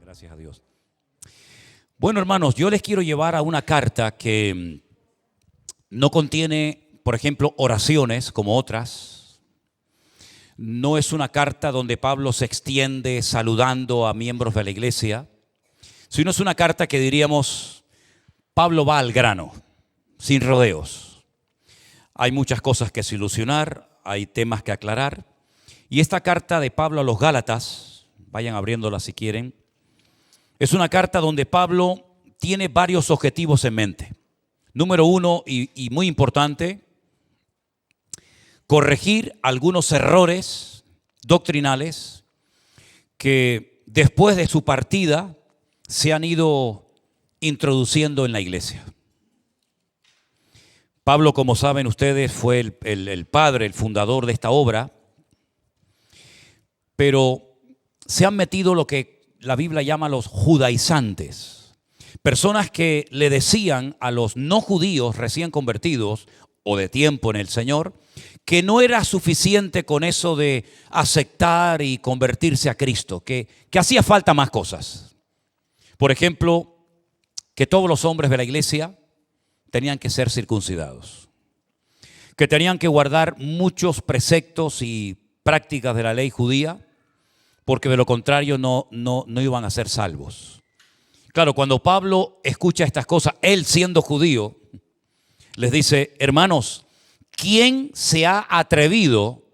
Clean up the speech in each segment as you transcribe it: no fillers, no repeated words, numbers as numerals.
Gracias a Dios. Bueno, hermanos, yo les quiero llevar a una carta que no contiene, por ejemplo, oraciones como otras. No es una carta donde Pablo se extiende saludando a miembros de la iglesia, sino es una carta que diríamos, Pablo va al grano, sin rodeos. Hay muchas cosas que solucionar, hay temas que aclarar. Y esta carta de Pablo a los Gálatas, vayan abriéndola si quieren, es una carta donde Pablo tiene varios objetivos en mente. Número uno, y muy importante, corregir algunos errores doctrinales que después de su partida se han ido introduciendo en la iglesia. Pablo, como saben ustedes, fue el padre, el fundador de esta obra, pero se han metido lo que la Biblia llama los judaizantes, personas que le decían a los no judíos recién convertidos o de tiempo en el Señor, que no era suficiente con eso de aceptar y convertirse a Cristo, que hacía falta más cosas. Por ejemplo, que todos los hombres de la iglesia tenían que ser circuncidados, que tenían que guardar muchos preceptos y prácticas de la ley judía, porque de lo contrario no iban a ser salvos. Claro, cuando Pablo escucha estas cosas, él siendo judío, les dice, hermanos, ¿quién se ha atrevido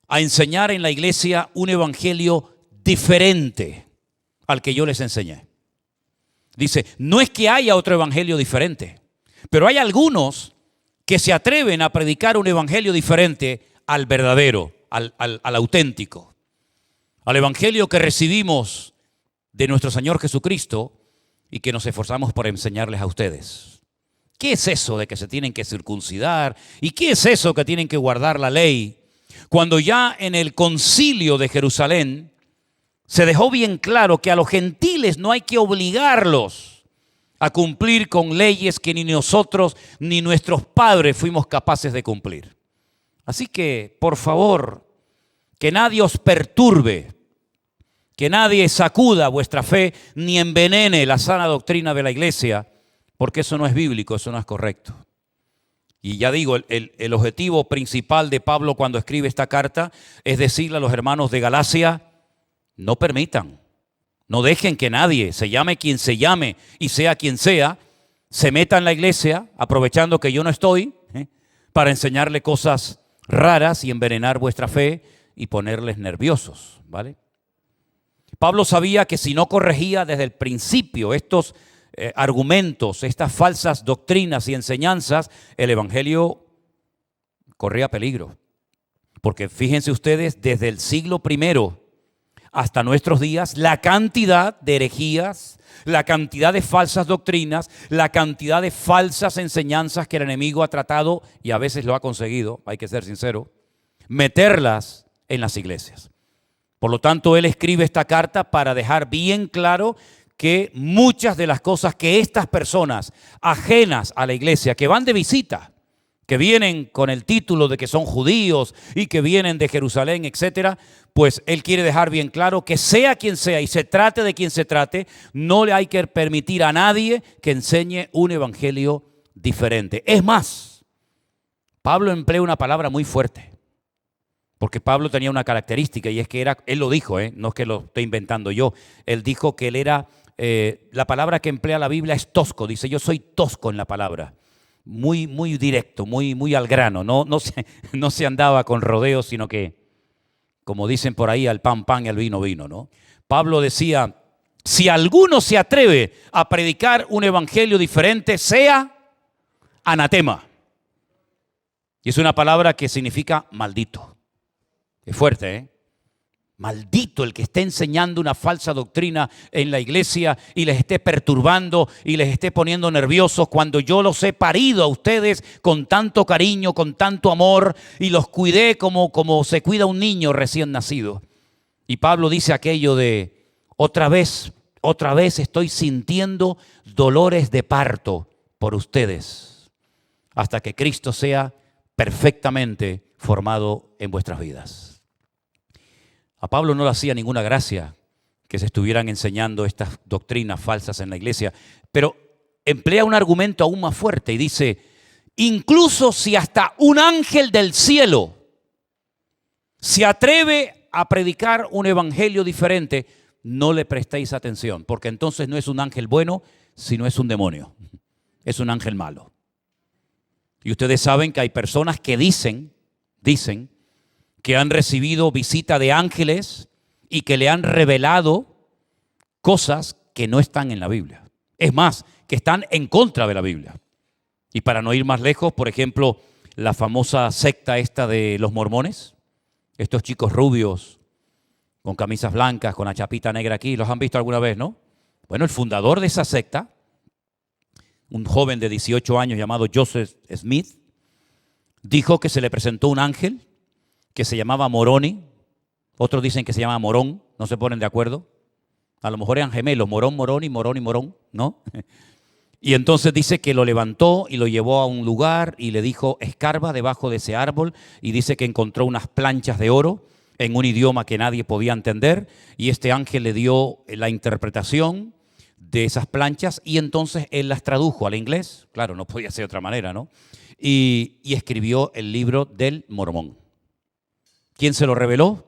a enseñar en la iglesia un evangelio diferente al que yo les enseñé? Dice, no es que haya otro evangelio diferente, pero hay algunos que se atreven a predicar un evangelio diferente al verdadero, al auténtico. Al evangelio que recibimos de nuestro Señor Jesucristo y que nos esforzamos por enseñarles a ustedes. ¿Qué es eso de que se tienen que circuncidar? ¿Y qué es eso que tienen que guardar la ley? Cuando ya en el concilio de Jerusalén se dejó bien claro que a los gentiles no hay que obligarlos a cumplir con leyes que ni nosotros ni nuestros padres fuimos capaces de cumplir. Así que, por favor, que nadie os perturbe, que nadie sacuda vuestra fe ni envenene la sana doctrina de la iglesia, porque eso no es bíblico, eso no es correcto. Y ya digo, el objetivo principal de Pablo cuando escribe esta carta es decirle a los hermanos de Galacia, no permitan, no dejen que nadie, se llame quien se llame y sea quien sea, se meta en la iglesia, aprovechando que yo no estoy, para enseñarle cosas raras y envenenar vuestra fe y ponerles nerviosos, ¿vale? Pablo sabía que si no corregía desde el principio estos argumentos, estas falsas doctrinas y enseñanzas, el evangelio corría peligro. Porque fíjense ustedes, desde el siglo I hasta nuestros días, la cantidad de herejías, la cantidad de falsas doctrinas, la cantidad de falsas enseñanzas que el enemigo ha tratado, y a veces lo ha conseguido, hay que ser sincero, meterlas en las iglesias. Por lo tanto, él escribe esta carta para dejar bien claro que muchas de las cosas que estas personas ajenas a la iglesia, que van de visita, que vienen con el título de que son judíos y que vienen de Jerusalén, etcétera, pues él quiere dejar bien claro que sea quien sea y se trate de quien se trate, no le hay que permitir a nadie que enseñe un evangelio diferente. Es más, Pablo emplea una palabra muy fuerte. Porque Pablo tenía una característica y es que él lo dijo, no es que lo estoy inventando yo, él dijo que él era, la palabra que emplea la Biblia es tosco, dice yo soy tosco en la palabra, muy directo, muy al grano, no se andaba con rodeos, sino que, como dicen por ahí, al pan y al vino, ¿no? Pablo decía, si alguno se atreve a predicar un evangelio diferente, sea anatema. Y es una palabra que significa maldito. Es fuerte, ¿eh? Maldito el que esté enseñando una falsa doctrina en la iglesia y les esté perturbando y les esté poniendo nerviosos cuando yo los he parido a ustedes con tanto cariño, con tanto amor y los cuidé como se cuida un niño recién nacido. Y Pablo dice aquello de otra vez estoy sintiendo dolores de parto por ustedes hasta que Cristo sea perfectamente formado en vuestras vidas. A Pablo no le hacía ninguna gracia que se estuvieran enseñando estas doctrinas falsas en la iglesia, pero emplea un argumento aún más fuerte y dice, incluso si hasta un ángel del cielo se atreve a predicar un evangelio diferente, no le prestéis atención, porque entonces no es un ángel bueno, sino es un demonio, es un ángel malo. Y ustedes saben que hay personas que dicen que han recibido visita de ángeles y que le han revelado cosas que no están en la Biblia. Es más, que están en contra de la Biblia. Y para no ir más lejos, por ejemplo, la famosa secta esta de los mormones, estos chicos rubios con camisas blancas, con la chapita negra aquí, ¿los han visto alguna vez, no? Bueno, el fundador de esa secta, un joven de 18 años llamado Joseph Smith, dijo que se le presentó un ángel que se llamaba Moroni, otros dicen que se llama Morón, no se ponen de acuerdo. A lo mejor eran gemelos, Morón, Moroni, Morón y Morón, ¿no? Y entonces dice que lo levantó y lo llevó a un lugar y le dijo, escarba debajo de ese árbol, y dice que encontró unas planchas de oro en un idioma que nadie podía entender, y este ángel le dio la interpretación de esas planchas y entonces él las tradujo al inglés, claro, no podía ser de otra manera, ¿no? Y escribió el libro del Mormón. ¿Quién se lo reveló?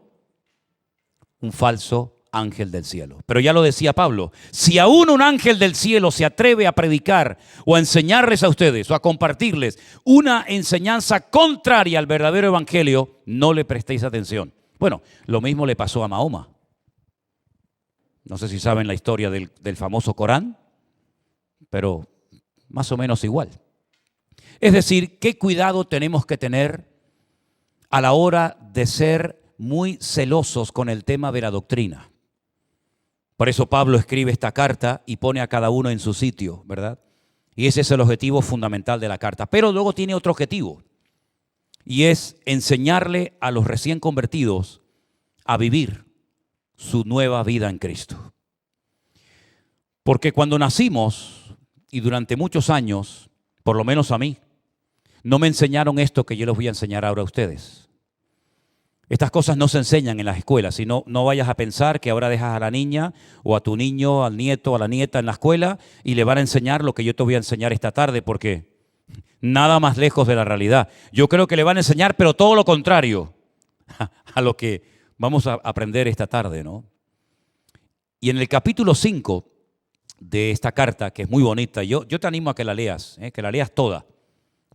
Un falso ángel del cielo. Pero ya lo decía Pablo, si aún un ángel del cielo se atreve a predicar o a enseñarles a ustedes o a compartirles una enseñanza contraria al verdadero evangelio, no le prestéis atención. Bueno, lo mismo le pasó a Mahoma. No sé si saben la historia del famoso Corán, pero más o menos igual. Es decir, qué cuidado tenemos que tener a la hora de ser muy celosos con el tema de la doctrina. Por eso Pablo escribe esta carta y pone a cada uno en su sitio, ¿verdad? Y ese es el objetivo fundamental de la carta. Pero luego tiene otro objetivo, y es enseñarle a los recién convertidos a vivir su nueva vida en Cristo. Porque cuando nacimos, y durante muchos años, por lo menos a mí, no me enseñaron esto que yo les voy a enseñar ahora a ustedes. Estas cosas no se enseñan en las escuelas, sino no vayas a pensar que ahora dejas a la niña o a tu niño, al nieto, a la nieta en la escuela y le van a enseñar lo que yo te voy a enseñar esta tarde, porque nada más lejos de la realidad. Yo creo que le van a enseñar, pero todo lo contrario a lo que vamos a aprender esta tarde, ¿no? Y en el capítulo 5 de esta carta, que es muy bonita, yo te animo a que la leas toda,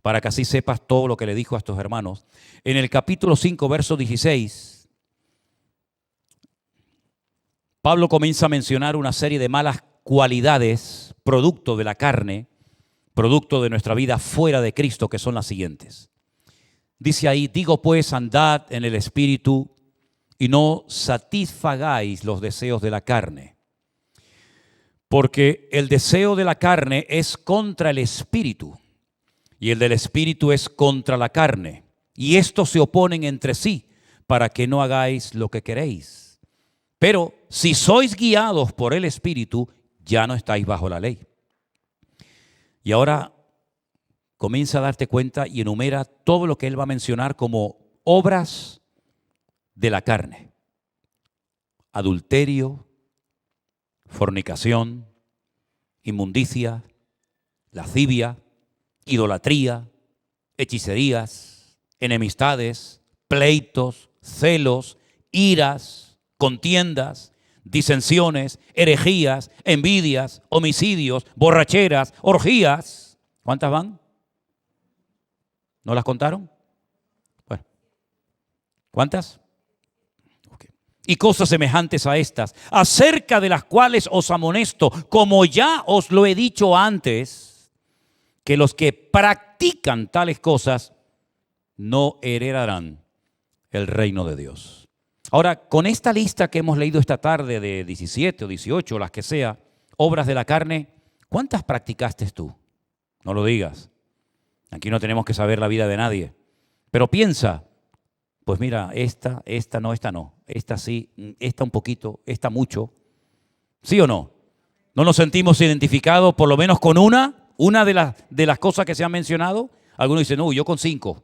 para que así sepas todo lo que le dijo a estos hermanos. En el capítulo 5, verso 16, Pablo comienza a mencionar una serie de malas cualidades, producto de la carne, producto de nuestra vida fuera de Cristo, que son las siguientes. Dice ahí, digo pues, andad en el Espíritu y no satisfagáis los deseos de la carne. Porque el deseo de la carne es contra el Espíritu, y el del Espíritu es contra la carne. Y estos se oponen entre sí, para que no hagáis lo que queréis. Pero si sois guiados por el Espíritu, ya no estáis bajo la ley. Y ahora comienza a darte cuenta y enumera todo lo que él va a mencionar como obras de la carne. Adulterio, fornicación, inmundicia, lascivia, idolatría, hechicerías, enemistades, pleitos, celos, iras, contiendas, disensiones, herejías, envidias, homicidios, borracheras, orgías. ¿Cuántas van? ¿No las contaron? Bueno, ¿cuántas? Okay. Y cosas semejantes a estas, acerca de las cuales os amonesto, como ya os lo he dicho antes, que los que practican tales cosas no heredarán el reino de Dios. Ahora, con esta lista que hemos leído esta tarde de 17 o 18, las que sea, obras de la carne, ¿cuántas practicaste tú? No lo digas. Aquí no tenemos que saber la vida de nadie. Pero piensa, pues mira, esta no, esta sí, esta un poquito, esta mucho. ¿Sí o no? ¿No nos sentimos identificados por lo menos con una de las cosas que se han mencionado? Algunos dicen, no, yo con 5,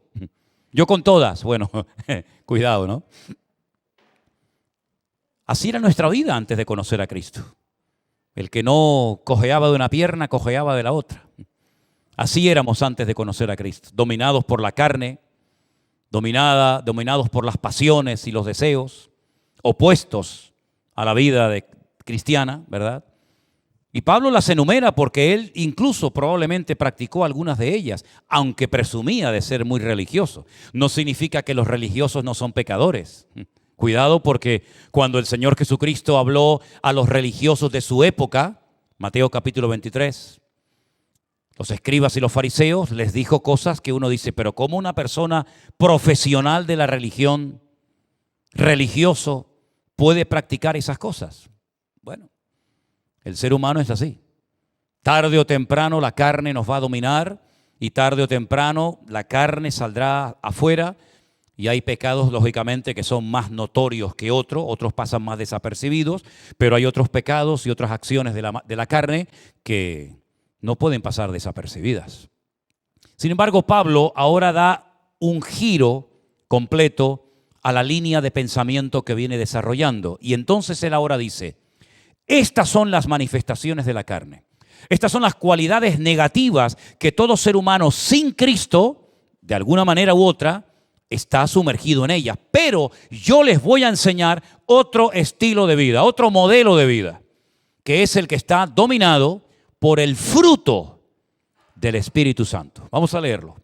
yo con todas. Bueno, cuidado, ¿no? Así era nuestra vida antes de conocer a Cristo. El que no cojeaba de una pierna, cojeaba de la otra. Así éramos antes de conocer a Cristo, dominados por la carne, dominados por las pasiones y los deseos, opuestos a la vida cristiana, ¿verdad? Y Pablo las enumera porque él incluso probablemente practicó algunas de ellas, aunque presumía de ser muy religioso. No significa que los religiosos no son pecadores. Cuidado, porque cuando el Señor Jesucristo habló a los religiosos de su época, Mateo capítulo 23, los escribas y los fariseos, les dijo cosas que uno dice, pero ¿cómo una persona profesional de la religión, religioso, puede practicar esas cosas? Bueno, el ser humano es así. Tarde o temprano la carne nos va a dominar y tarde o temprano la carne saldrá afuera. Y hay pecados, lógicamente, que son más notorios que otros pasan más desapercibidos, pero hay otros pecados y otras acciones de la carne que no pueden pasar desapercibidas. Sin embargo, Pablo ahora da un giro completo a la línea de pensamiento que viene desarrollando. Y entonces él ahora dice, estas son las manifestaciones de la carne. Estas son las cualidades negativas que todo ser humano sin Cristo, de alguna manera u otra, está sumergido en ellas. Pero yo les voy a enseñar otro estilo de vida, otro modelo de vida, que es el que está dominado por el fruto del Espíritu Santo. Vamos a leerlo.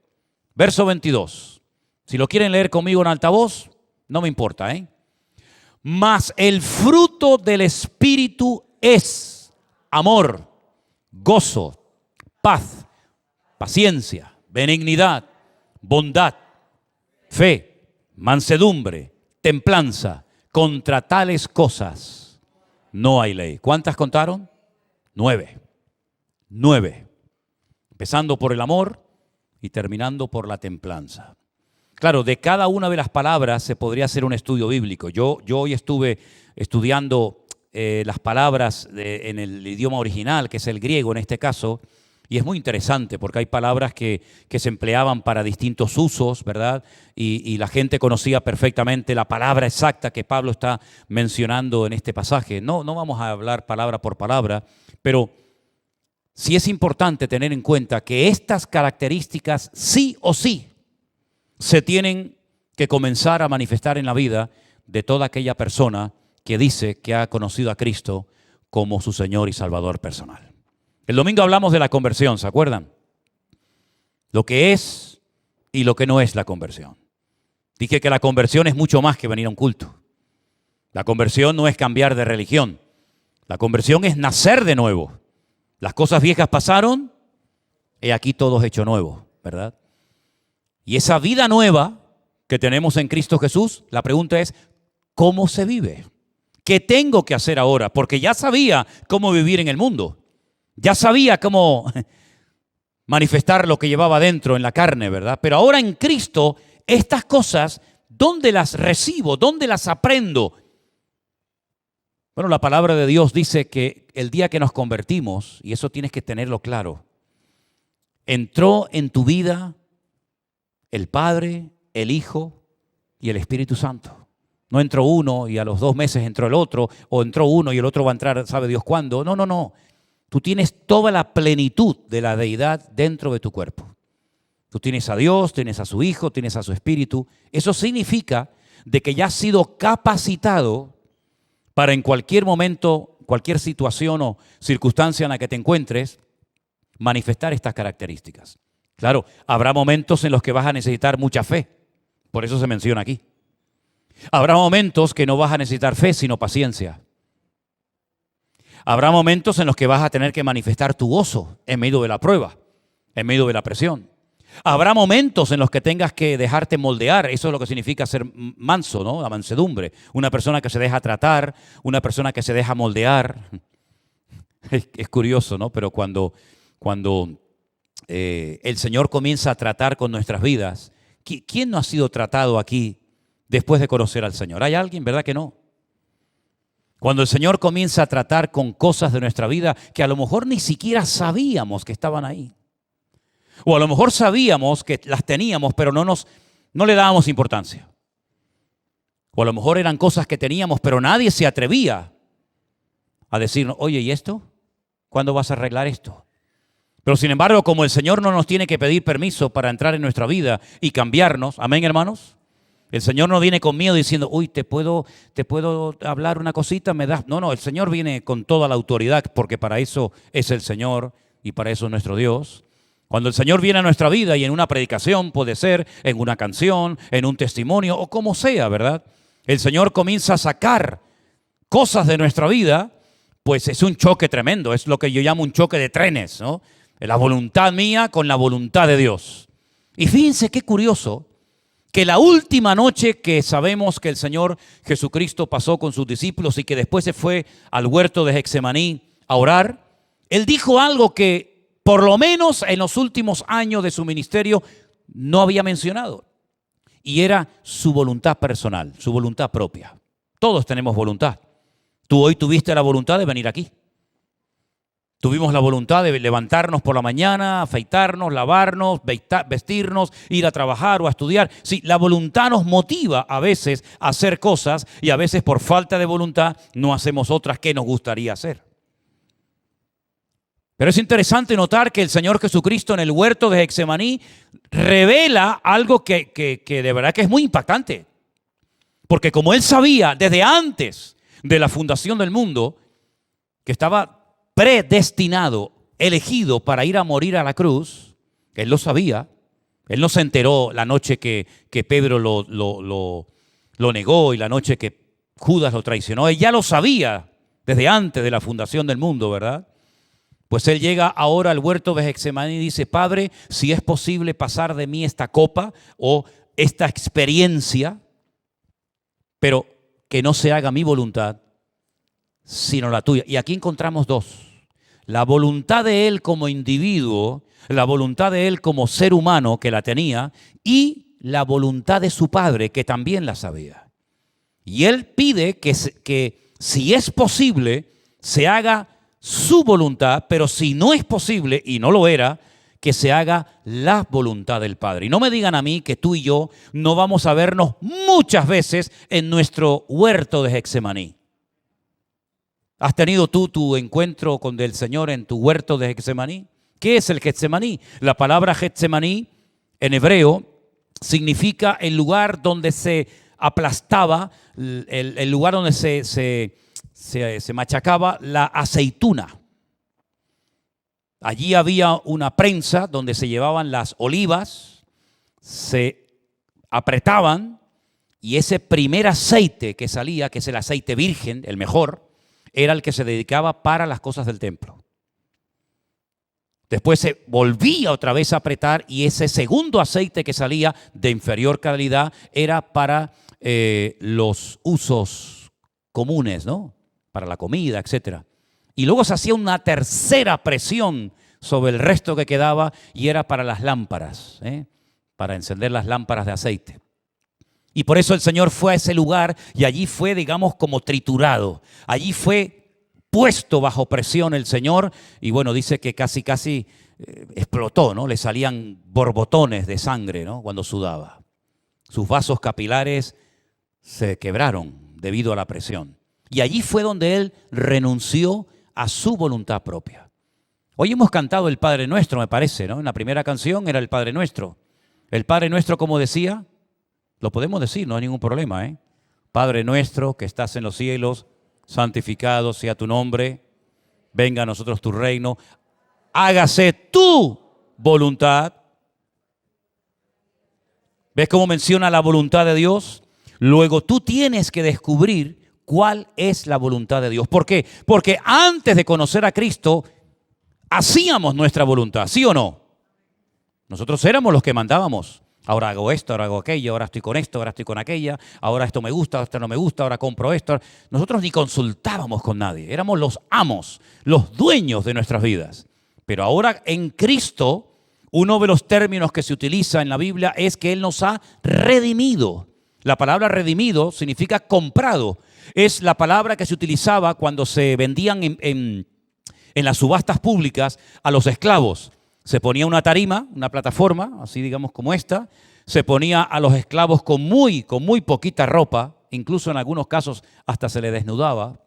Verso 22. Si lo quieren leer conmigo en altavoz, no me importa, ¿eh? Mas el fruto del Espíritu es amor, gozo, paz, paciencia, benignidad, bondad, fe, mansedumbre, templanza. Contra tales cosas no hay ley. ¿Cuántas contaron? 9. 9. Empezando por el amor y terminando por la templanza. Claro, de cada una de las palabras se podría hacer un estudio bíblico. Yo hoy estuve estudiando las palabras en el idioma original, que es el griego en este caso, y es muy interesante porque hay palabras que se empleaban para distintos usos, ¿verdad? Y la gente conocía perfectamente la palabra exacta que Pablo está mencionando en este pasaje. No vamos a hablar palabra por palabra, pero sí es importante tener en cuenta que estas características sí o sí se tienen que comenzar a manifestar en la vida de toda aquella persona que dice que ha conocido a Cristo como su Señor y Salvador personal. El domingo hablamos de la conversión, ¿se acuerdan? Lo que es y lo que no es la conversión. Dije que la conversión es mucho más que venir a un culto. La conversión no es cambiar de religión. La conversión es nacer de nuevo. Las cosas viejas pasaron, he aquí todo es hecho nuevo, ¿verdad? Y esa vida nueva que tenemos en Cristo Jesús, la pregunta es, ¿cómo se vive? ¿Qué tengo que hacer ahora? Porque ya sabía cómo vivir en el mundo. Ya sabía cómo manifestar lo que llevaba dentro en la carne, ¿verdad? Pero ahora en Cristo, estas cosas, ¿dónde las recibo? ¿Dónde las aprendo? Bueno, la palabra de Dios dice que el día que nos convertimos, y eso tienes que tenerlo claro, entró en tu vida el Padre, el Hijo y el Espíritu Santo. No entró uno y a los 2 meses entró el otro, o entró uno y el otro va a entrar, ¿sabe Dios cuándo? No. Tú tienes toda la plenitud de la deidad dentro de tu cuerpo. Tú tienes a Dios, tienes a su Hijo, tienes a su Espíritu. Eso significa de que ya has sido capacitado para en cualquier momento, cualquier situación o circunstancia en la que te encuentres, manifestar estas características. Claro, habrá momentos en los que vas a necesitar mucha fe. Por eso se menciona aquí. Habrá momentos que no vas a necesitar fe, sino paciencia. Habrá momentos en los que vas a tener que manifestar tu gozo en medio de la prueba, en medio de la presión. Habrá momentos en los que tengas que dejarte moldear. Eso es lo que significa ser manso, ¿no? La mansedumbre. Una persona que se deja tratar, una persona que se deja moldear. Es curioso, ¿no? Pero cuando el Señor comienza a tratar con nuestras vidas, ¿quién no ha sido tratado aquí después de conocer al Señor? ¿Hay alguien? ¿Verdad que no? Cuando el Señor comienza a tratar con cosas de nuestra vida que a lo mejor ni siquiera sabíamos que estaban ahí. O a lo mejor sabíamos que las teníamos, pero no le dábamos importancia. O a lo mejor eran cosas que teníamos, pero nadie se atrevía a decirnos, oye, ¿y esto? ¿Cuándo vas a arreglar esto? Pero sin embargo, como el Señor no nos tiene que pedir permiso para entrar en nuestra vida y cambiarnos, amén, hermanos. El Señor no viene con miedo diciendo, uy, te puedo hablar una cosita, me das. No, el Señor viene con toda la autoridad, porque para eso es el Señor y para eso es nuestro Dios. Cuando el Señor viene a nuestra vida y en una predicación, puede ser en una canción, en un testimonio o como sea, ¿verdad? El Señor comienza a sacar cosas de nuestra vida, pues es un choque tremendo, es lo que yo llamo un choque de trenes, ¿no? La voluntad mía con la voluntad de Dios. Y fíjense qué curioso, que la última noche que sabemos que el Señor Jesucristo pasó con sus discípulos y que después se fue al huerto de Getsemaní a orar, Él dijo algo que por lo menos en los últimos años de su ministerio no había mencionado. Y era su voluntad personal, su voluntad propia. Todos tenemos voluntad. Tú hoy tuviste la voluntad de venir aquí. Tuvimos la voluntad de levantarnos por la mañana, afeitarnos, lavarnos, vestirnos, ir a trabajar o a estudiar. Sí, la voluntad nos motiva a veces a hacer cosas y a veces por falta de voluntad no hacemos otras que nos gustaría hacer. Pero es interesante notar que el Señor Jesucristo en el huerto de Getsemaní revela algo que de verdad que es muy impactante. Porque como Él sabía desde antes de la fundación del mundo que estaba predestinado, elegido para ir a morir a la cruz, Él lo sabía. Él no se enteró la noche que Pedro lo negó y la noche que Judas lo traicionó. Él ya lo sabía desde antes de la fundación del mundo, ¿verdad? Pues Él llega ahora al huerto de Getsemaní y dice, Padre, si es posible pasar de mí esta copa o esta experiencia, pero que no se haga mi voluntad, sino la tuya. Y aquí encontramos dos. La voluntad de Él como individuo, la voluntad de Él como ser humano que la tenía y la voluntad de su Padre que también la sabía. Y Él pide que si es posible se haga su voluntad, pero si no es posible, y no lo era, que se haga la voluntad del Padre. Y no me digan a mí que tú y yo no vamos a vernos muchas veces en nuestro huerto de Getsemaní. ¿Has tenido tú tu encuentro con el Señor en tu huerto de Getsemaní? ¿Qué es el Getsemaní? La palabra Getsemaní en hebreo significa el lugar donde se aplastaba, el lugar donde se machacaba la aceituna. Allí había una prensa donde se llevaban las olivas, se apretaban y ese primer aceite que salía, que es el aceite virgen, el mejor, era el que se dedicaba para las cosas del templo. Después se volvía otra vez a apretar y ese segundo aceite que salía de inferior calidad era para los usos comunes, ¿no? Para la comida, etc. Y luego se hacía una tercera presión sobre el resto que quedaba y era para las lámparas, para encender las lámparas de aceite. Y por eso el Señor fue a ese lugar y allí fue, digamos, como triturado. Allí fue puesto bajo presión el Señor y bueno, dice que casi explotó, ¿no? Le salían borbotones de sangre, ¿no? Cuando sudaba. Sus vasos capilares se quebraron debido a la presión. Y allí fue donde Él renunció a su voluntad propia. Hoy hemos cantado el Padre Nuestro, me parece, ¿no? En la primera canción era el Padre Nuestro. El Padre Nuestro, como decía, lo podemos decir, no hay ningún problema, ¿eh? Padre nuestro que estás en los cielos, santificado sea tu nombre, venga a nosotros tu reino, hágase tu voluntad. ¿Ves cómo menciona la voluntad de Dios? Luego tú tienes que descubrir cuál es la voluntad de Dios. ¿Por qué? Porque antes de conocer a Cristo, hacíamos nuestra voluntad, ¿sí o no? Nosotros éramos los que mandábamos. Ahora hago esto, ahora hago aquello, ahora estoy con esto, ahora estoy con aquella, ahora esto me gusta, esto no me gusta, ahora compro esto. Nosotros ni consultábamos con nadie, éramos los amos, los dueños de nuestras vidas. Pero ahora en Cristo, uno de los términos que se utiliza en la Biblia es que Él nos ha redimido. La palabra redimido significa comprado. Es la palabra que se utilizaba cuando se vendían en las subastas públicas a los esclavos. Se ponía una tarima, una plataforma, así digamos como esta, se ponía a los esclavos con muy poquita ropa incluso en algunos casos hasta se le desnudaba.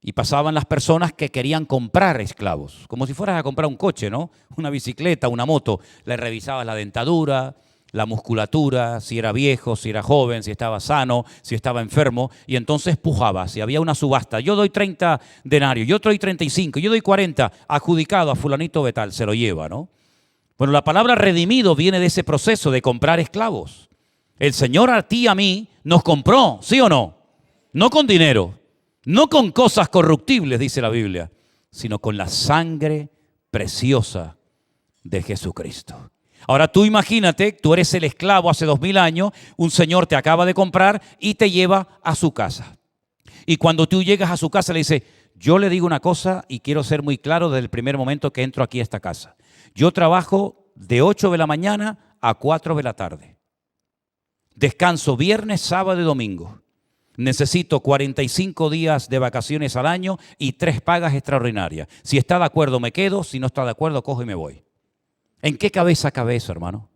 Y pasaban las personas que querían comprar esclavos, como si fueras a comprar un coche, ¿no? Una bicicleta, una moto. Le revisabas la dentadura, la musculatura, si era viejo, si era joven, si estaba sano, si estaba enfermo, y entonces pujaba. Si había una subasta, yo doy 30 denarios, yo doy 35, yo doy 40, adjudicado a fulanito de tal, se lo lleva, ¿no? Bueno, la palabra redimido viene de ese proceso de comprar esclavos. El Señor a ti y a mí nos compró, ¿sí o no? No con dinero. No con cosas corruptibles, dice la Biblia, sino con la sangre preciosa de Jesucristo. Ahora tú imagínate, tú eres el esclavo hace 2000 años, un señor te acaba de comprar y te lleva a su casa. Y cuando tú llegas a su casa le dice, yo le digo una cosa y quiero ser muy claro desde el primer momento que entro aquí a esta casa. Yo trabajo de 8 de la mañana a 4 de la tarde. Descanso viernes, sábado y domingo. Necesito 45 días de vacaciones al año y 3 pagas extraordinarias. Si está de acuerdo me quedo, si no está de acuerdo cojo y me voy. ¿En qué cabeza cabe eso, hermano?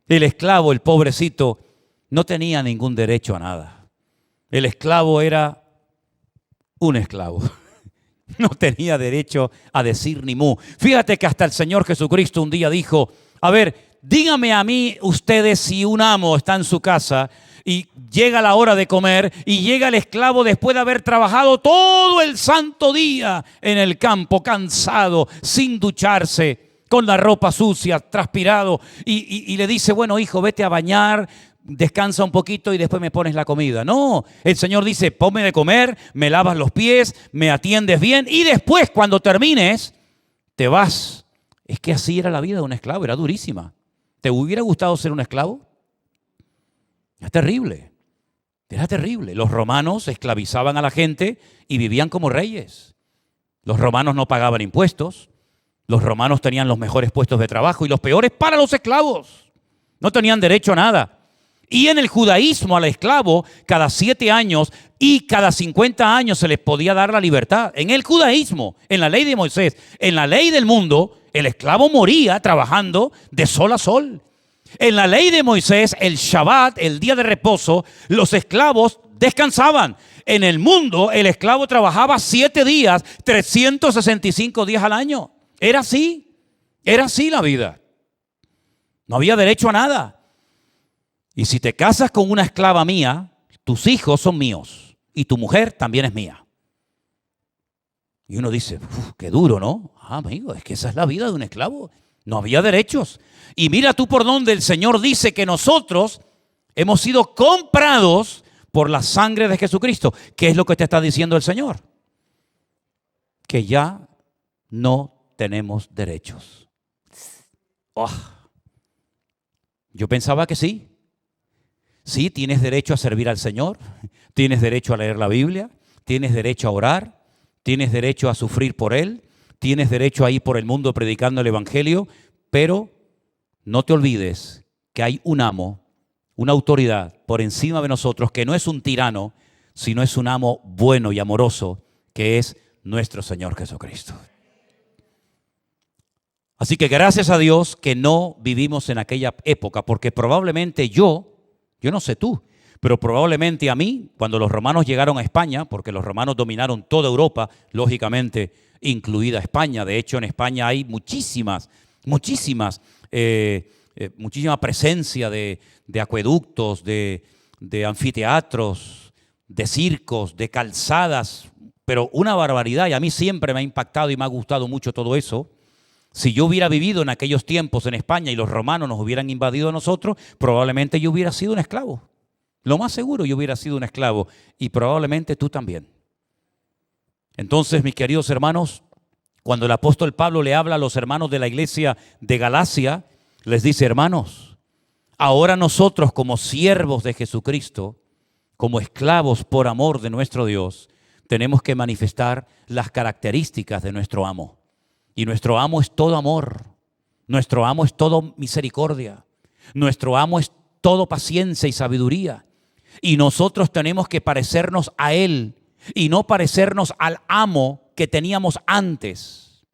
El esclavo, el pobrecito, no tenía ningún derecho a nada. El esclavo era un esclavo. No tenía derecho a decir ni mu. Fíjate que hasta el Señor Jesucristo un día dijo, a ver, díganme a mí ustedes si un amo está en su casa y llega la hora de comer y llega el esclavo después de haber trabajado todo el santo día en el campo, cansado, sin ducharse, con la ropa sucia, transpirado, y le dice, bueno, hijo, vete a bañar, descansa un poquito y después me pones la comida. No, el Señor dice, ponme de comer, me lavas los pies, me atiendes bien y después cuando termines, te vas. Es que así era la vida de un esclavo, era durísima. ¿Te hubiera gustado ser un esclavo? Era terrible, era terrible. Los romanos esclavizaban a la gente y vivían como reyes. Los romanos no pagaban impuestos, los romanos tenían los mejores puestos de trabajo y los peores para los esclavos. No tenían derecho a nada. Y en el judaísmo al esclavo cada 7 años y cada 50 años se les podía dar la libertad. En el judaísmo, en la ley de Moisés, en la ley del mundo, el esclavo moría trabajando de sol a sol. En la ley de Moisés, el Shabbat, el día de reposo, los esclavos descansaban. En el mundo, el esclavo trabajaba 7 días, 365 días al año. Era así la vida. No había derecho a nada. Y si te casas con una esclava mía, tus hijos son míos y tu mujer también es mía. Y uno dice, qué duro, ¿no? Amigo, es que esa es la vida de un esclavo. No había derechos. Y mira tú por dónde el Señor dice que nosotros hemos sido comprados por la sangre de Jesucristo. ¿Qué es lo que te está diciendo el Señor? Que ya no tenemos derechos. Oh. Yo pensaba que sí. Sí, tienes derecho a servir al Señor, tienes derecho a leer la Biblia, tienes derecho a orar, tienes derecho a sufrir por Él, tienes derecho a ir por el mundo predicando el Evangelio, pero no te olvides que hay un amo, una autoridad por encima de nosotros que no es un tirano, sino es un amo bueno y amoroso, que es nuestro Señor Jesucristo. Así que gracias a Dios que no vivimos en aquella época, porque probablemente yo no sé tú, pero probablemente a mí, cuando los romanos llegaron a España, porque los romanos dominaron toda Europa, lógicamente incluida España. De hecho, en España hay muchísima presencia de acueductos, de anfiteatros, de circos, de calzadas, pero una barbaridad, y a mí siempre me ha impactado y me ha gustado mucho todo eso. Si yo hubiera vivido en aquellos tiempos en España y los romanos nos hubieran invadido a nosotros, probablemente yo hubiera sido un esclavo. Lo más seguro yo hubiera sido un esclavo y probablemente tú también. Entonces, mis queridos hermanos, cuando el apóstol Pablo le habla a los hermanos de la iglesia de Galacia, les dice, hermanos, ahora nosotros como siervos de Jesucristo, como esclavos por amor de nuestro Dios, tenemos que manifestar las características de nuestro amo. Y nuestro amo es todo amor, nuestro amo es todo misericordia, nuestro amo es todo paciencia y sabiduría. Y nosotros tenemos que parecernos a Él y no parecernos al amo que teníamos antes,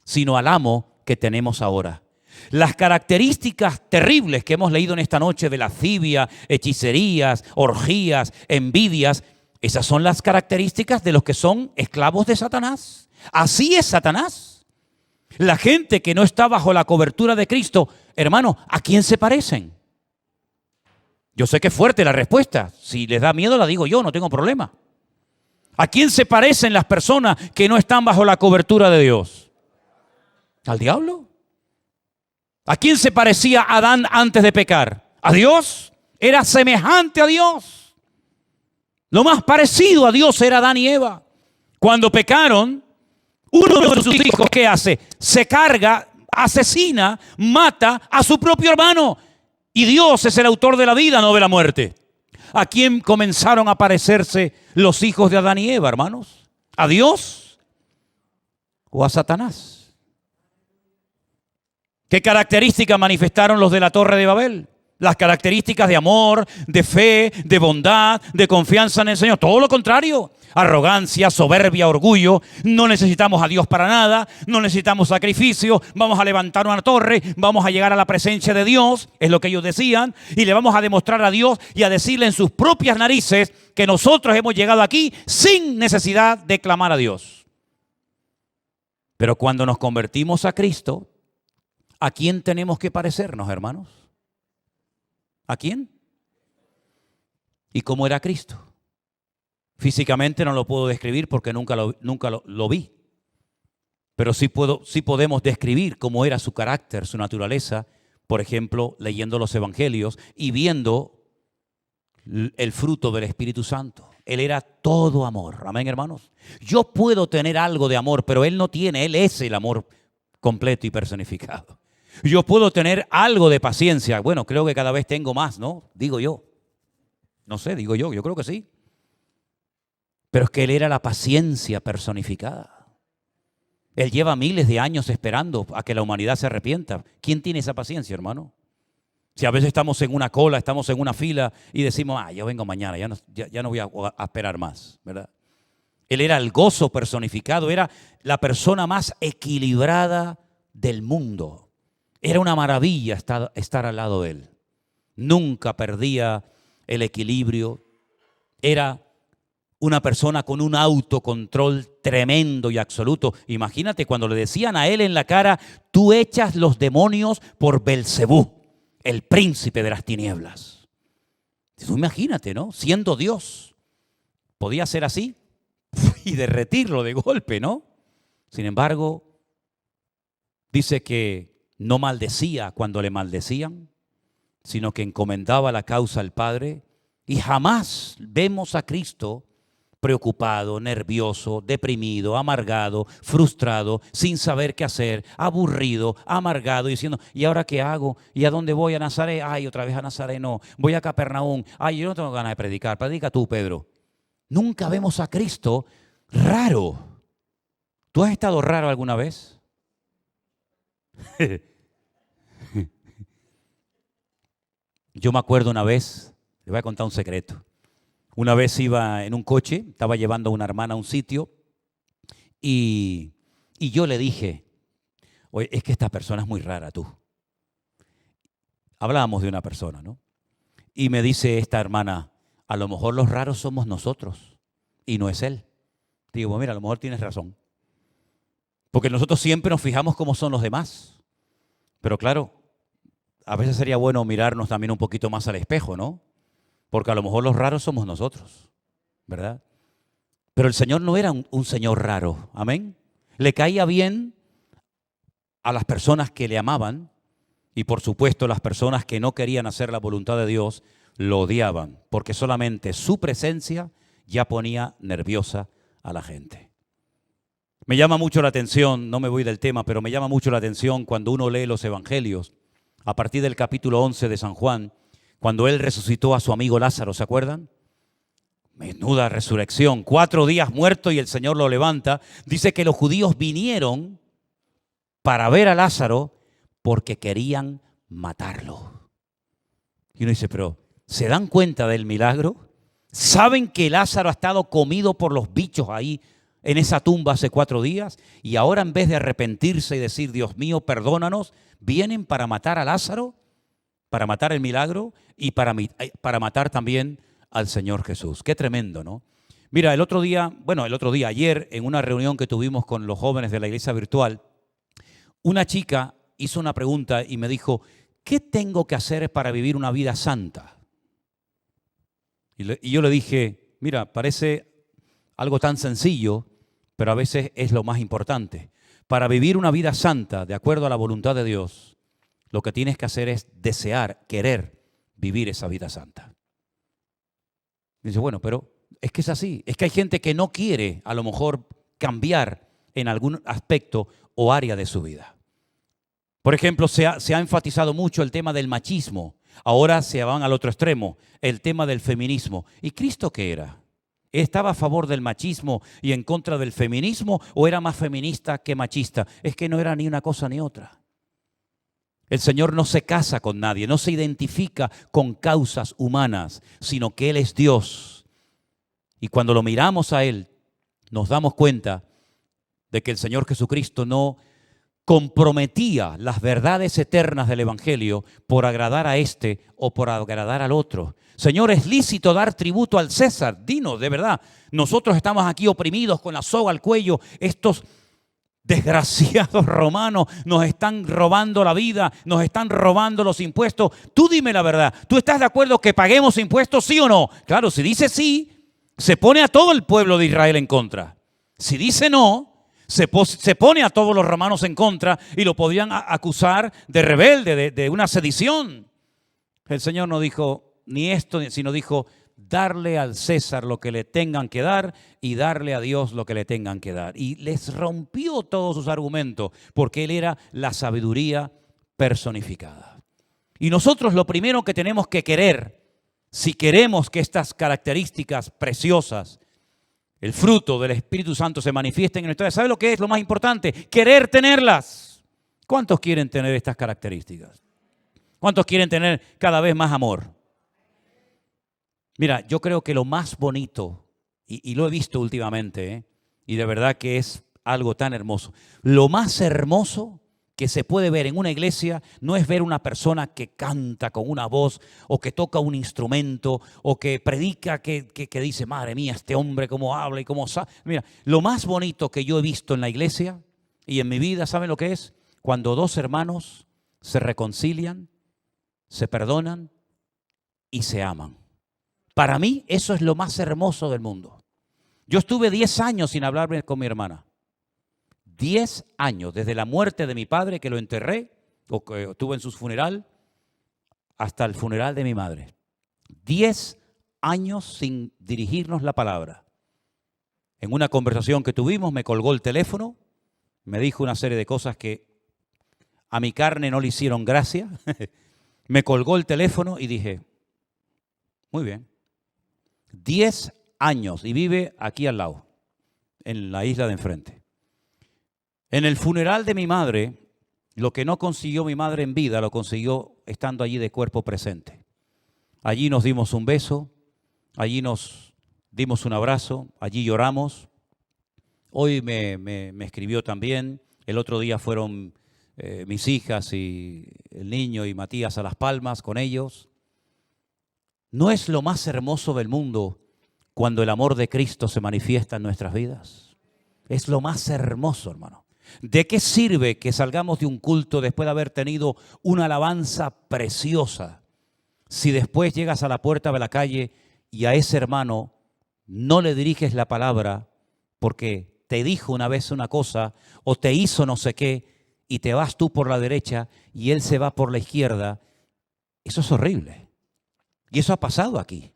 sino al amo que tenemos ahora. Las características terribles que hemos leído en esta noche de lascivia, hechicerías, orgías, envidias, esas son las características de los que son esclavos de Satanás. Así es Satanás. La gente que no está bajo la cobertura de Cristo, hermano, ¿a quién se parecen? Yo sé que es fuerte la respuesta. Si les da miedo la digo yo, no tengo problema. ¿A quién se parecen las personas que no están bajo la cobertura de Dios? ¿Al diablo? ¿A quién se parecía Adán antes de pecar? ¿A Dios? Era semejante a Dios. Lo más parecido a Dios era Adán y Eva. Cuando pecaron, uno de sus hijos, ¿qué hace? Se carga, asesina, mata a su propio hermano. Y Dios es el autor de la vida, no de la muerte. ¿A quién comenzaron a parecerse los hijos de Adán y Eva, hermanos? ¿A Dios o a Satanás? ¿Qué características manifestaron los de la Torre de Babel? Las características de amor, de fe, de bondad, de confianza en el Señor. Todo lo contrario. Arrogancia, soberbia, orgullo. No necesitamos a Dios para nada. No necesitamos sacrificio. Vamos a levantar una torre. Vamos a llegar a la presencia de Dios. Es lo que ellos decían. Y le vamos a demostrar a Dios y a decirle en sus propias narices que nosotros hemos llegado aquí sin necesidad de clamar a Dios. Pero cuando nos convertimos a Cristo, ¿a quién tenemos que parecernos, hermanos? ¿A quién? ¿Y cómo era Cristo? Físicamente no lo puedo describir porque nunca lo vi. Pero sí podemos describir cómo era su carácter, su naturaleza, por ejemplo, leyendo los evangelios y viendo el fruto del Espíritu Santo. Él era todo amor. Amén, hermanos. Yo puedo tener algo de amor, pero Él no tiene. Él es el amor completo y personificado. Yo puedo tener algo de paciencia. Bueno, creo que cada vez tengo más, ¿no? Digo yo. No sé, digo yo creo que sí. Pero es que Él era la paciencia personificada. Él lleva miles de años esperando a que la humanidad se arrepienta. ¿Quién tiene esa paciencia, hermano? Si a veces estamos en una cola, estamos en una fila y decimos, yo vengo mañana, ya no voy a esperar más, ¿verdad? Él era el gozo personificado, era la persona más equilibrada del mundo. Era una maravilla estar al lado de Él. Nunca perdía el equilibrio. Era una persona con un autocontrol tremendo y absoluto. Imagínate cuando le decían a Él en la cara, tú echas los demonios por Belcebú, el príncipe de las tinieblas. Tú imagínate, ¿no? Siendo Dios, podía ser así y derretirlo de golpe, ¿no? Sin embargo, dice que no maldecía cuando le maldecían, sino que encomendaba la causa al Padre. Y jamás vemos a Cristo preocupado, nervioso, deprimido, amargado, frustrado, sin saber qué hacer, aburrido, amargado, diciendo, ¿y ahora qué hago? ¿Y a dónde voy? ¿A Nazaret? Ay, otra vez a Nazaret, no. Voy a Capernaum. Ay, yo no tengo ganas de predicar. Predica tú, Pedro. Nunca vemos a Cristo raro. ¿Tú has estado raro alguna vez? Yo me acuerdo una vez, le voy a contar un secreto. Una vez iba en un coche, estaba llevando a una hermana a un sitio y yo le dije, oye, es que esta persona es muy rara, tú. Hablábamos de una persona, ¿no? Y me dice esta hermana, a lo mejor los raros somos nosotros y no es él. Digo, pues mira, a lo mejor tienes razón. Porque nosotros siempre nos fijamos cómo son los demás. Pero claro, a veces sería bueno mirarnos también un poquito más al espejo, ¿no? Porque a lo mejor los raros somos nosotros, ¿verdad? Pero el Señor no era un Señor raro, amén. Le caía bien a las personas que le amaban y por supuesto las personas que no querían hacer la voluntad de Dios lo odiaban, porque solamente su presencia ya ponía nerviosa a la gente. Me llama mucho la atención, no me voy del tema, pero me llama mucho la atención cuando uno lee los evangelios, a partir del capítulo 11 de San Juan, cuando Él resucitó a su amigo Lázaro, ¿se acuerdan? Menuda resurrección, 4 días muerto y el Señor lo levanta. Dice que los judíos vinieron para ver a Lázaro porque querían matarlo. Y uno dice, pero ¿se dan cuenta del milagro? ¿Saben que Lázaro ha estado comido por los bichos ahí en esa tumba hace 4 días y ahora en vez de arrepentirse y decir, Dios mío, perdónanos, vienen para matar a Lázaro, para matar el milagro y para matar también al Señor Jesús. Qué tremendo, ¿no? Mira, ayer en una reunión que tuvimos con los jóvenes de la iglesia virtual, una chica hizo una pregunta y me dijo, ¿qué tengo que hacer para vivir una vida santa? Y yo le dije, mira, parece algo tan sencillo, pero a veces es lo más importante. Para vivir una vida santa, de acuerdo a la voluntad de Dios, lo que tienes que hacer es desear, querer vivir esa vida santa. Dice, bueno, pero es que es así. Es que hay gente que no quiere a lo mejor cambiar en algún aspecto o área de su vida. Por ejemplo, se ha enfatizado mucho el tema del machismo. Ahora se van al otro extremo, el tema del feminismo. ¿Y Cristo qué era? ¿Estaba a favor del machismo y en contra del feminismo o era más feminista que machista? Es que no era ni una cosa ni otra. El Señor no se casa con nadie, no se identifica con causas humanas, sino que Él es Dios. Y cuando lo miramos a Él, nos damos cuenta de que el Señor Jesucristo no comprometía las verdades eternas del Evangelio por agradar a este o por agradar al otro. Señor, ¿es lícito dar tributo al César? Dinos, de verdad. Nosotros estamos aquí oprimidos con la soga al cuello. Estos desgraciados romanos nos están robando la vida, nos están robando los impuestos. Tú dime la verdad. ¿Tú estás de acuerdo que paguemos impuestos, sí o no? Claro, si dice sí, se pone a todo el pueblo de Israel en contra. Si dice no, se pone a todos los romanos en contra y lo podían acusar de rebelde, de una sedición. El Señor no dijo ni esto, sino dijo, darle al César lo que le tengan que dar y darle a Dios lo que le tengan que dar. Y les rompió todos sus argumentos porque Él era la sabiduría personificada. Y nosotros lo primero que tenemos que querer, si queremos que estas características preciosas, el fruto del Espíritu Santo se manifiesten en nuestra vida, ¿sabe lo que es lo más importante? Querer tenerlas. ¿Cuántos quieren tener estas características? ¿Cuántos quieren tener cada vez más amor? Mira, yo creo que lo más bonito, y lo he visto últimamente, y de verdad que es algo tan hermoso, lo más hermoso que se puede ver en una iglesia no es ver una persona que canta con una voz o que toca un instrumento o que predica, que dice, madre mía, este hombre cómo habla y cómo sabe. Mira, lo más bonito que yo he visto en la iglesia y en mi vida, ¿saben lo que es? Cuando 2 hermanos se reconcilian, se perdonan y se aman. Para mí eso es lo más hermoso del mundo. Yo estuve 10 años sin hablar con mi hermana. 10 años, desde la muerte de mi padre, que lo enterré, o que estuve en su funeral, hasta el funeral de mi madre. 10 años sin dirigirnos la palabra. En una conversación que tuvimos, me colgó el teléfono, me dijo una serie de cosas que a mi carne no le hicieron gracia. Me colgó el teléfono y dije, muy bien. 10 años y vive aquí al lado, en la isla de enfrente. En el funeral de mi madre, lo que no consiguió mi madre en vida, lo consiguió estando allí de cuerpo presente. Allí nos dimos un beso, allí nos dimos un abrazo, allí lloramos. Hoy me escribió también, el otro día fueron mis hijas y el niño y Matías a Las Palmas con ellos. ¿No es lo más hermoso del mundo cuando el amor de Cristo se manifiesta en nuestras vidas? Es lo más hermoso, hermano. ¿De qué sirve que salgamos de un culto después de haber tenido una alabanza preciosa si después llegas a la puerta de la calle y a ese hermano no le diriges la palabra porque te dijo una vez una cosa o te hizo no sé qué y te vas tú por la derecha y él se va por la izquierda? Eso es horrible. Y eso ha pasado aquí.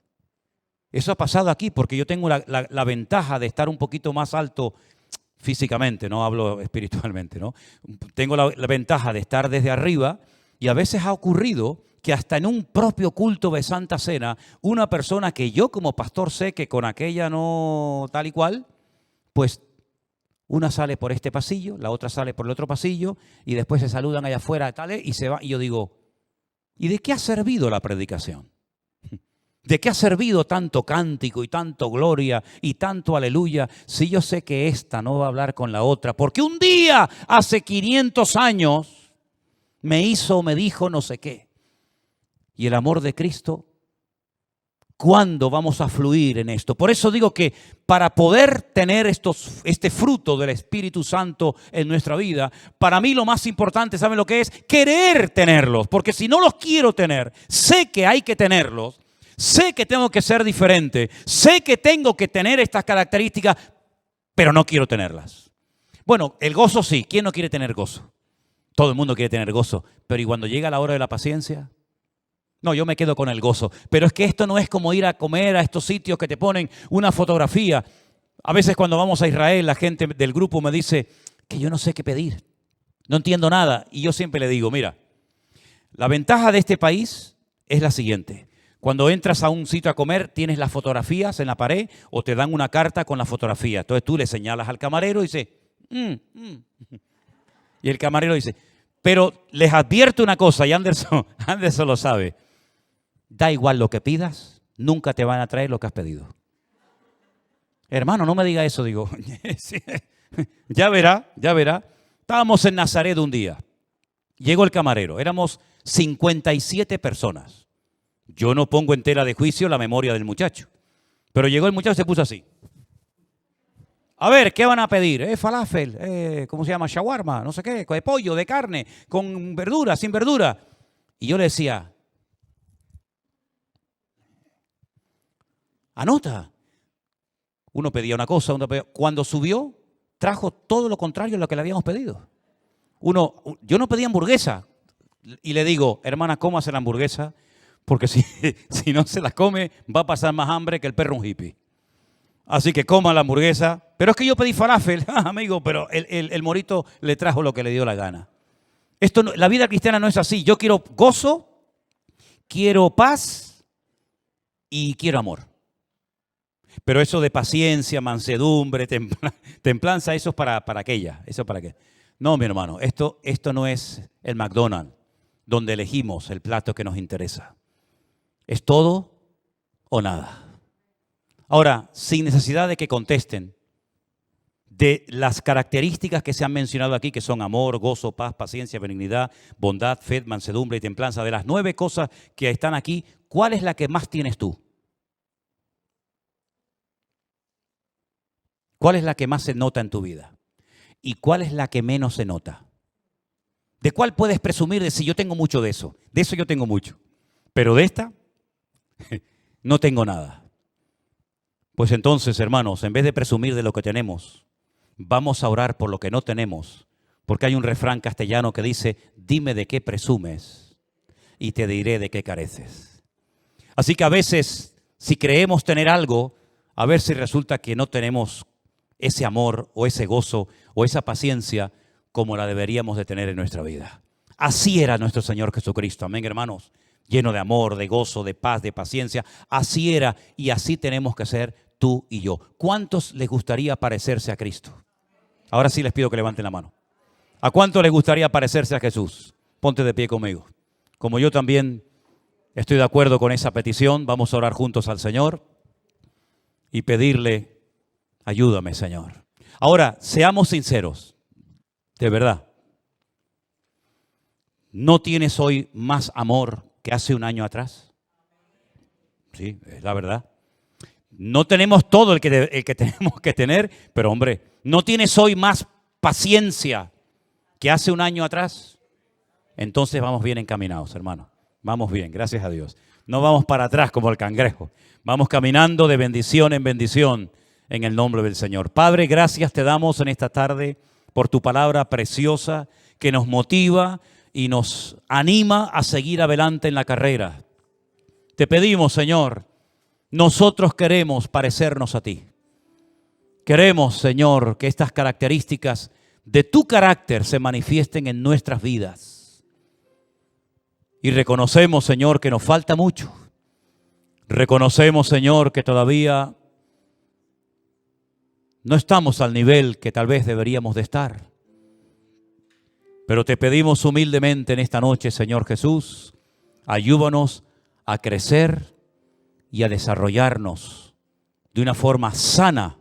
Eso ha pasado aquí porque yo tengo la ventaja de estar un poquito más alto físicamente, no hablo espiritualmente, ¿no? Tengo la ventaja de estar desde arriba y a veces ha ocurrido que hasta en un propio culto de Santa Cena, una persona que yo como pastor sé que con aquella no tal y cual, pues una sale por este pasillo, la otra sale por el otro pasillo y después se saludan allá afuera y se va. Y yo digo, ¿y de qué ha servido la predicación? ¿De qué ha servido tanto cántico y tanto gloria y tanto aleluya si yo sé que esta no va a hablar con la otra? Porque un día, hace 500 años, me dijo no sé qué. Y el amor de Cristo, ¿cuándo vamos a fluir en esto? Por eso digo que para poder tener este fruto del Espíritu Santo en nuestra vida, para mí lo más importante, ¿saben lo que es? Querer tenerlos. Porque si no los quiero tener, sé que hay que tenerlos, sé que tengo que ser diferente, sé que tengo que tener estas características, pero no quiero tenerlas. Bueno, el gozo sí. ¿Quién no quiere tener gozo? Todo el mundo quiere tener gozo. Pero ¿y cuando llega la hora de la paciencia? No, yo me quedo con el gozo. Pero es que esto no es como ir a comer a estos sitios que te ponen una fotografía. A veces cuando vamos a Israel, la gente del grupo me dice que yo no sé qué pedir. No entiendo nada. Y yo siempre le digo, mira, la ventaja de este país es la siguiente. Cuando entras a un sitio a comer, tienes las fotografías en la pared o te dan una carta con la fotografía. Entonces tú le señalas al camarero y dices, Y el camarero dice, pero les advierto una cosa, y Anderson lo sabe. Da igual lo que pidas, nunca te van a traer lo que has pedido. Hermano, no me diga eso, digo. Ya verá. Estábamos en Nazaret un día. Llegó el camarero, éramos 57 personas. Yo no pongo en tela de juicio la memoria del muchacho. Pero llegó el muchacho y se puso así. A ver, ¿qué van a pedir? Falafel, ¿cómo se llama? Shawarma, no sé qué, de pollo, de carne, con verdura, sin verdura. Y yo le decía, anota. Uno pedía una cosa, uno pedía. Cuando subió, trajo todo lo contrario a lo que le habíamos pedido. Yo no pedía hamburguesa. Y le digo, hermana, cómase la hamburguesa, porque si no se la come, va a pasar más hambre que el perro un hippie. Así que coma la hamburguesa. Pero es que yo pedí falafel, amigo, pero el morito le trajo lo que le dio la gana. La vida cristiana no es así. Yo quiero gozo, quiero paz y quiero amor. Pero eso de paciencia, mansedumbre, templanza, eso es para aquella. ¿Eso para qué? No, mi hermano, esto no es el McDonald's, donde elegimos el plato que nos interesa. Es todo o nada. Ahora, sin necesidad de que contesten, de las características que se han mencionado aquí, que son amor, gozo, paz, paciencia, benignidad, bondad, fe, mansedumbre y templanza, de las 9 cosas que están aquí, ¿cuál es la que más tienes tú? ¿Cuál es la que más se nota en tu vida? ¿Y cuál es la que menos se nota? ¿De cuál puedes presumir de si yo tengo mucho de eso? De eso yo tengo mucho. Pero de esta, no tengo nada. Pues entonces, hermanos, en vez de presumir de lo que tenemos, vamos a orar por lo que no tenemos. Porque hay un refrán castellano que dice, dime de qué presumes y te diré de qué careces. Así que a veces, si creemos tener algo, a ver si resulta que no tenemos ese amor o ese gozo o esa paciencia como la deberíamos de tener en nuestra vida. Así era nuestro Señor Jesucristo, amén, hermanos, lleno de amor, de gozo, de paz, de paciencia. Así era y así tenemos que ser tú y yo. ¿Cuántos les gustaría parecerse a Cristo? Ahora sí les pido que levanten la mano. ¿A cuántos les gustaría parecerse a Jesús? Ponte de pie conmigo. Como yo también estoy de acuerdo con esa petición, vamos a orar juntos al Señor y pedirle, ayúdame, Señor. Ahora, seamos sinceros, de verdad. ¿No tienes hoy más amor que hace un año atrás? Sí, es la verdad. No tenemos todo el que tenemos que tener, pero hombre, ¿no tienes hoy más paciencia que hace un año atrás? Entonces vamos bien encaminados, hermano. Vamos bien, gracias a Dios. No vamos para atrás como el cangrejo. Vamos caminando de bendición en bendición en el nombre del Señor. Padre, gracias te damos en esta tarde por tu palabra preciosa que nos motiva y nos anima a seguir adelante en la carrera. Te pedimos, Señor, nosotros queremos parecernos a ti. Queremos, Señor, que estas características de tu carácter se manifiesten en nuestras vidas. Y reconocemos, Señor, que nos falta mucho. Reconocemos, Señor, que todavía no estamos al nivel que tal vez deberíamos de estar. Pero te pedimos humildemente en esta noche, Señor Jesús, ayúdanos a crecer y a desarrollarnos de una forma sana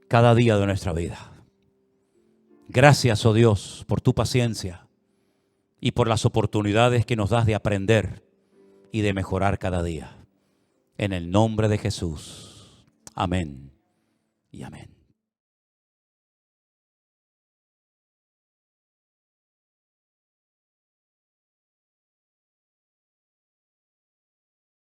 cada día de nuestra vida. Gracias, oh Dios, por tu paciencia y por las oportunidades que nos das de aprender y de mejorar cada día. En el nombre de Jesús. Amén y amén.